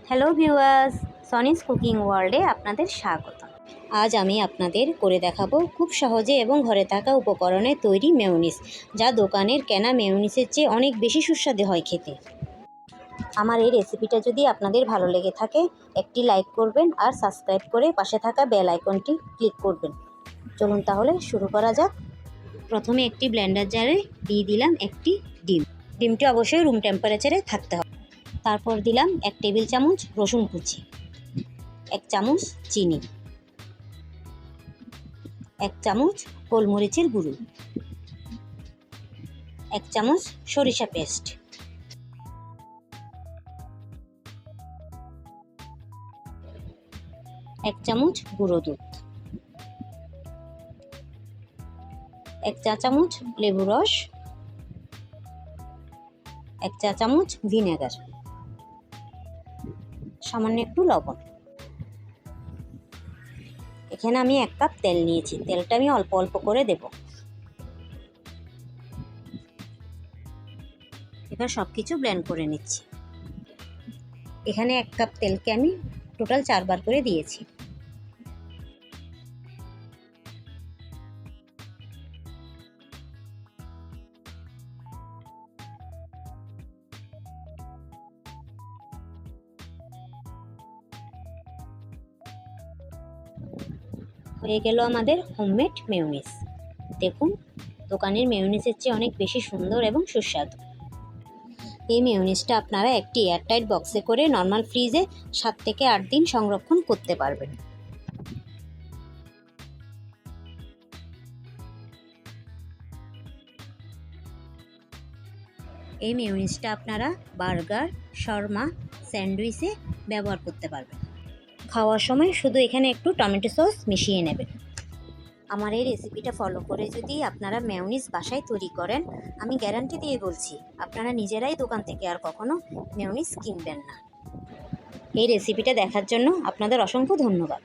Hello viewers, সনিস cooking ওয়ার্ল্ডে আপনাদের স্বাগত। আজ আমি আপনাদের করে দেখাবো খুব সহজে এবং ঘরে থাকা উপকরণে তৈরি মেয়োনিজ, যা দোকানের কেনা মেয়োনিজের চেয়ে অনেক বেশি সুস্বাদু হয় খেতে। আমার এই রেসিপিটা যদি আপনাদের ভালো লেগে থাকে, একটি লাইক করবেন আর সাবস্ক্রাইব করে পাশে থাকা বেল আইকনটি ক্লিক করবেন। চলুন তাহলে শুরু করা যাক। প্রথমে একটি ব্লেন্ডার জারে দিয়ে দিলাম একটি ডিম। ডিমটি অবশ্যই রুম টেম্পারেচারে থাকতে হবে। তারপর দিলাম 1 টেবিল চামচ রসুন কুচি, 1 চামচ চিনি, 1 চামচ গোলমরিচের গুঁড়ো, 1 চামচ সরিষা পেস্ট, 1 চামচ গুঁড়ো দুধ, 1 চা চামচ লেবু রস, 1 চা চামচ ভিনেগার, সামান্য একটু লবণ। এখানে আমি 1 কাপ তেল নিয়েছি, তেলটা আমি অল্প অল্প করে দেব। এবার সব কিছু ব্লেন্ড করে নিচ্ছি। এখানে 1 কাপ তেলকে আমি টোটাল 4 বার করে দিয়েছি। হয়ে গেল আমাদের হোমমেড মেয়োনিজ। দেখুন, দোকানের মেয়োনিজের চেয়ে অনেক বেশি সুন্দর এবং সুস্বাদু। এই মেয়োনিজটা আপনারা একটি এয়ারটাইট বক্সে করে নর্মাল ফ্রিজে 7 থেকে 8 দিন সংরক্ষণ করতে পারবেন। এই মেয়োনিজটা আপনারা বার্গার, শর্মা, স্যান্ডউইচে ব্যবহার করতে পারবেন। খাওয়ার সময় শুধু এখানে একটু টমেটো সস মিশিয়ে নেবেন। আমার এই রেসিপিটা ফলো করে যদি আপনারা মেয়োনিজ বাসায় তৈরি করেন, আমি গ্যারান্টি দিয়ে বলছি আপনারা নিজেরাই দোকান থেকে আর কখনো মেয়োনিজ কিনবেন না। এই রেসিপিটা দেখার জন্য আপনাদের অসংখ্য ধন্যবাদ।